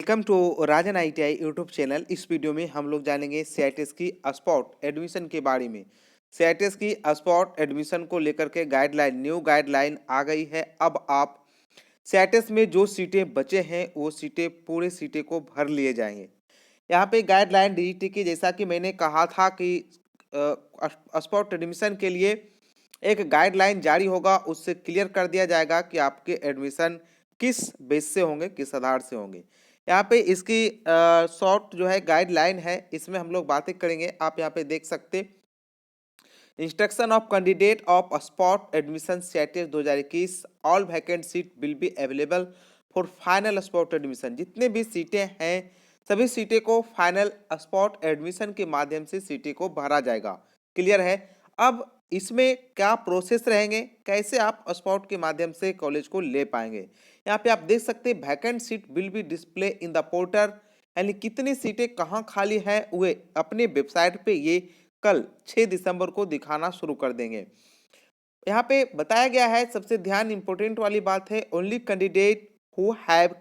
Welcome to Rajan ITI YouTube channel. इस video में हम लोग जानेंगे सीआईटीएस की स्पॉट एडमिशन के बारे में। सीआईटीएस की स्पॉट एडमिशन को लेकर के न्यू गाइडलाइन आ गई है। अब आप सीआईटीएस में जो सीटें बचे हैं वो सीटें पूरे सीटें को भर लिए जाएंगे। यहाँ पे गाइडलाइन डीजीटी की, जैसा कि मैंने कहा था कि स्पॉट एडमिशन के लिए एक गाइडलाइन जारी होगा, उससे क्लियर कर दिया जाएगा कि आपके एडमिशन किस बेस से होंगे, किस आधार से होंगे। यहाँ पे इसकी शॉर्ट जो है गाइडलाइन है, इसमें हम लोग बातें करेंगे। आप यहाँ पे देख सकते, instruction of candidate of spot admission CITS 2021, all vacant seat will be available for final spot admission. जितने भी सीटें हैं सभी सीटें को फाइनल स्पॉट एडमिशन के माध्यम से सीटें को भरा जाएगा। क्लियर है। अब इसमें क्या प्रोसेस रहेंगे, कैसे आप स्पॉट के माध्यम से कॉलेज को ले पाएंगे। यहाँ पे आप देख सकते हैं vacant seat will be display in the portal, यानी कितनी सीटें कहाँ खाली है वे अपने वेबसाइट पे ये कल 6 दिसंबर को दिखाना शुरू कर देंगे। यहाँ पे बताया गया है, सबसे ध्यान इंपॉर्टेंट वाली बात है, only candidate who have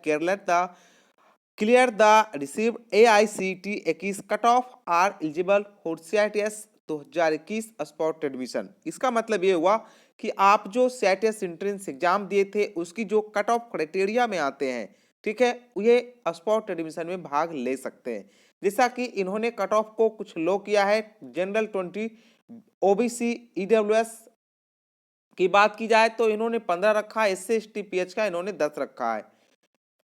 clear the received AICTE 21 cut off are eligible for CITS 2021 spot admission. इसका मतलब ये हुआ कि आप जो सीआईटीएस एंट्रेंस एग्जाम दिए थे उसकी जो कट ऑफ क्राइटेरिया में आते हैं, ठीक है, ये स्पॉट एडमिशन में भाग ले सकते हैं। जैसा कि इन्होंने कट ऑफ को कुछ लो किया है, जनरल 20, ओबीसी ईडब्ल्यूएस की बात की जाए तो इन्होंने 15 रखा है, SC ST PH का इन्होंने 10 रखा है।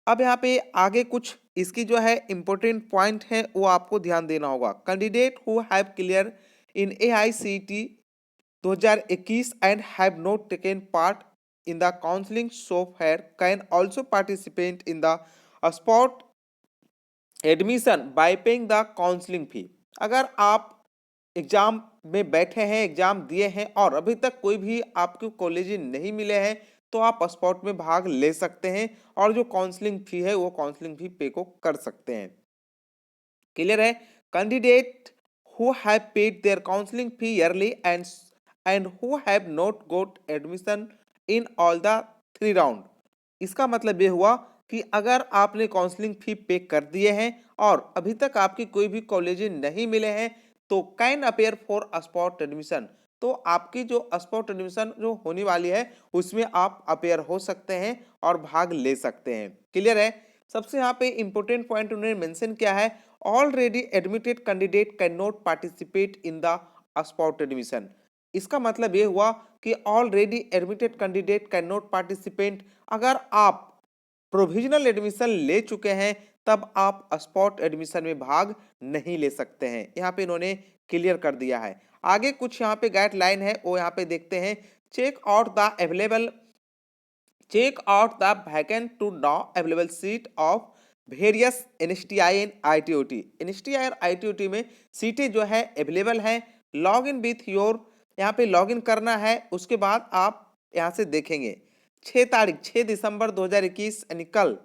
अब यहाँ पे आगे कुछ इसकी जो है इंपॉर्टेंट पॉइंट है वो आपको ध्यान देना होगा। Candidate who have clear in AICTE 2021 and have not taken part in the counselling so far can also participate in the spot admission by paying the counselling fee. अगर आप एग्जाम में बैठे हैं, एग्जाम दिए हैं और अभी तक कोई भी आपको कॉलेज नहीं मिले हैं तो आप स्पॉट में भाग ले सकते हैं और जो काउंसलिंग फी है वो काउंसलिंग फी पे को कर सकते हैं। क्लियर है। Candidate who have paid their counselling fee early and who have not got admission in all the 3 round. इसका मतलब ये हुआ कि अगर आपने काउंसलिंग फी पे कर दिए हैं और अभी तक आपकी कोई भी कॉलेज नहीं मिले हैं तो can appear for spot admission. तो आपकी जो स्पॉट एडमिशन जो होने वाली है उसमें आप अपेयर हो सकते हैं और भाग ले सकते हैं। क्लियर है। सबसे यहाँ पे इंपॉर्टेंट पॉइंट उन्होंने मेंशन किया है, already admitted candidate can not participate in the spot admission. इसका मतलब ये हुआ कि already admitted candidate can not participate. अगर आप प्रोविजनल एडमिशन ले चुके हैं तब आप स्पॉट एडमिशन में भाग नहीं ले सकते हैं। यहाँ पे इन्होंने क्लियर कर दिया है। आगे कुछ यहाँ पे गाइडलाइन है वो यहाँ पे देखते हैं। Check out the vacant to now available seat of various NSTI and ITOT। NSTI और ITOT में सीटें जो है अवेलेबल हैं। लॉग इन विथ योर, यहाँ पे लॉग इन करना है। उसके बाद आप यहाँ से देखेंगे 6 दिसंबर 2021 यानी कल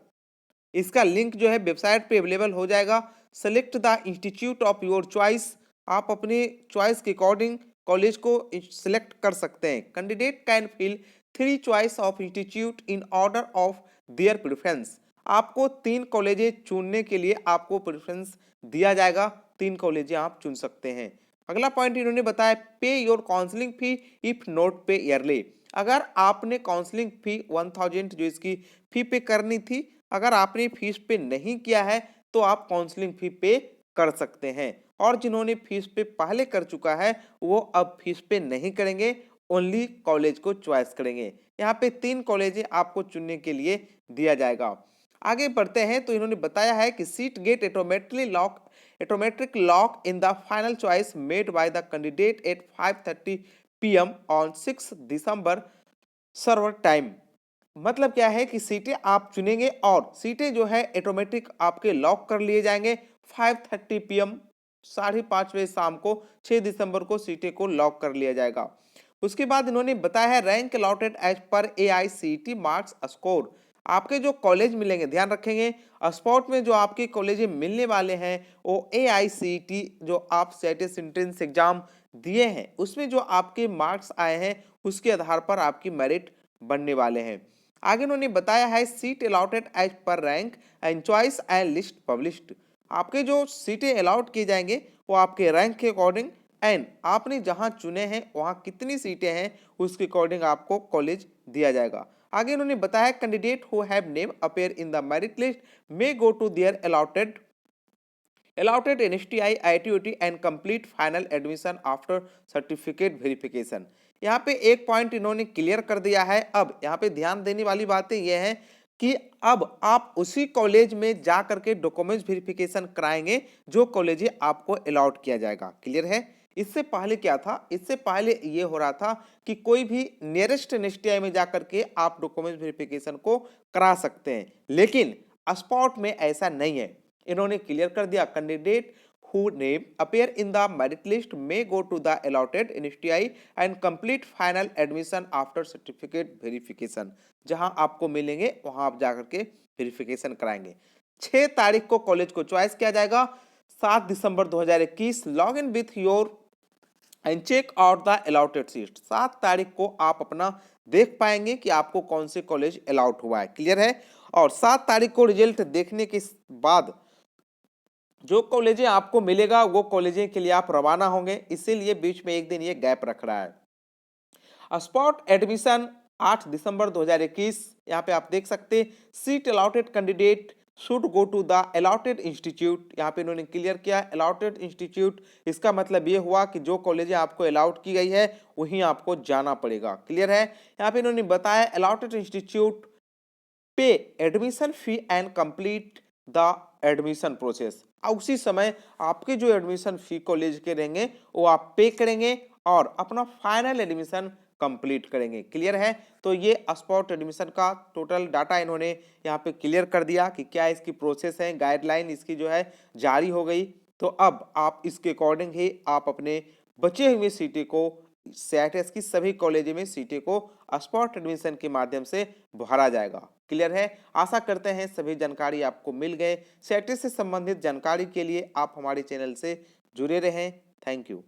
इसका लिंक जो है वेबसाइट पे अवेलेबल हो जाएगा। Select the institute of your choice, आप अपनी चॉइस के अकॉर्डिंग कॉलेज को सिलेक्ट कर सकते हैं। Candidate can fill 3 choice of institute in order of their preference. आपको 3 कॉलेजें चुनने के लिए आपको प्रेफरेंस दिया जाएगा, 3 कॉलेजें आप चुन सकते हैं। अगला पॉइंट इन्होंने बताया, पे your counselling fee if not पे ईयरली। अगर आपने काउंसलिंग फी 1000 जो इसकी फी पे करनी थी, अगर आपने फीस पे नहीं किया है तो आप काउंसलिंग फी पे कर सकते हैं। और जिन्होंने फीस पे पहले कर चुका है वो अब फीस पे नहीं करेंगे, ओनली कॉलेज को चॉइस करेंगे। यहाँ पे 3 कॉलेज आपको चुनने के लिए दिया जाएगा। आगे बढ़ते हैं तो इन्होंने बताया है कि seat get automatic lock in the final choice made by the candidate at 5:30 PM on 6 December server time. मतलब क्या है कि सीटें आप चुनेंगे और सीटें जो है ऑटोमेटिक आपके लॉक कर लिए जाएंगे 5:30 PM, 5:30 बजे शाम को 6 दिसंबर को सीटें को लॉक कर लिया जाएगा। उसके बाद इन्होंने बताया है rank allotted as per AICTE marks score. आपके जो कॉलेज मिलेंगे, ध्यान रखेंगे स्पॉट में जो आपके कॉलेज मिलने वाले हैं वो AICTE जो आप सीआईटीएस एंट्रेंस एग्जाम दिए हैं उसमें जो आपके मार्क्स आए हैं उसके आधार पर आपकी मेरिट बनने वाले हैं। आगे उन्होंने बताया है seat allotted as per rank and choice and list published. आपके जो सीटें अलॉट किए जाएंगे वो आपके रैंक के अकॉर्डिंग एंड आपने जहां चुने हैं वहां कितनी सीटें हैं उसके अकॉर्डिंग आपको कॉलेज दिया जाएगा। आगे उन्होंने बताया candidate who have name appear in the merit list may go to their allotted NSTI, ITOT and complete final admission after certificate verification। यहाँ पे एक पॉइंट इन्होंने क्लियर कर दिया है। अब यहाँ पे ध्यान देने वाली बातें ये हैं कि अब आप उसी कॉलेज में जा करके डॉक्यूमेंट्स वेरिफिकेशन कराएंगे जो कॉलेज आपको अलॉट किया जाएगा। क्लियर है? इससे पहले क्या था, इससे पहले ये हो रहा था कि कोई भी नियरेस्ट एनएसटीआई में जाकर के आप डॉक्यूमेंट वेरिफिकेशन को करा सकते हैं, लेकिन स्पॉट में ऐसा नहीं है। इन्होंने क्लियर कर दिया candidate who name appear in the merit list may go to the allotted NSTI and complete final admission after certificate verification. जहां आपको मिलेंगे वहां आप जाकर के वेरिफिकेशन कराएंगे। 6 तारीख को कॉलेज को चॉइस किया जाएगा। 7 December 2021 log in with your and check out the allotted seat. 7 तारीख को आप अपना देख पाएंगे कि आपको कौन से कॉलेज अलॉट हुआ है। क्लियर है? और 7 तारीख को रिजल्ट देखने के बाद जो कॉलेज आपको मिलेगा वो कॉलेज के लिए आप रवाना होंगे, इसीलिए बीच में एक दिन ये गैप रख रहा है। Spot admission 8 December 2021। यहाँ पे आप देख सकते seat allotted candidate should go to the allotted institute. यहाँ पे इन्होंने क्लियर किया अलॉटेड इंस्टीट्यूट, इसका मतलब ये हुआ कि जो कॉलेज आपको अलॉट की गई है वहीं आपको जाना पड़ेगा। क्लियर है? यहाँ पे इन्होंने बताया अलॉटेड इंस्टीट्यूट पे admission fee and complete the admission process. उसी समय आपके जो एडमिशन फी कॉलेज के रहेंगे वो आप पे करेंगे और अपना फाइनल एडमिशन कंप्लीट करेंगे। क्लियर है? तो ये स्पॉट एडमिशन का टोटल डाटा इन्होंने यहाँ पे क्लियर कर दिया कि क्या इसकी प्रोसेस है। गाइडलाइन इसकी जो है जारी हो गई, तो अब आप इसके अकॉर्डिंग ही आप अपने बचे हुए सीटें को सीआईटीएस की सभी कॉलेज में सीटें को स्पॉट एडमिशन के माध्यम से भरा जाएगा। क्लियर है? आशा करते हैं सभी जानकारी आपको मिल गए। सीआईटीएस से संबंधित जानकारी के लिए आप हमारे चैनल से जुड़े रहें। Thank you.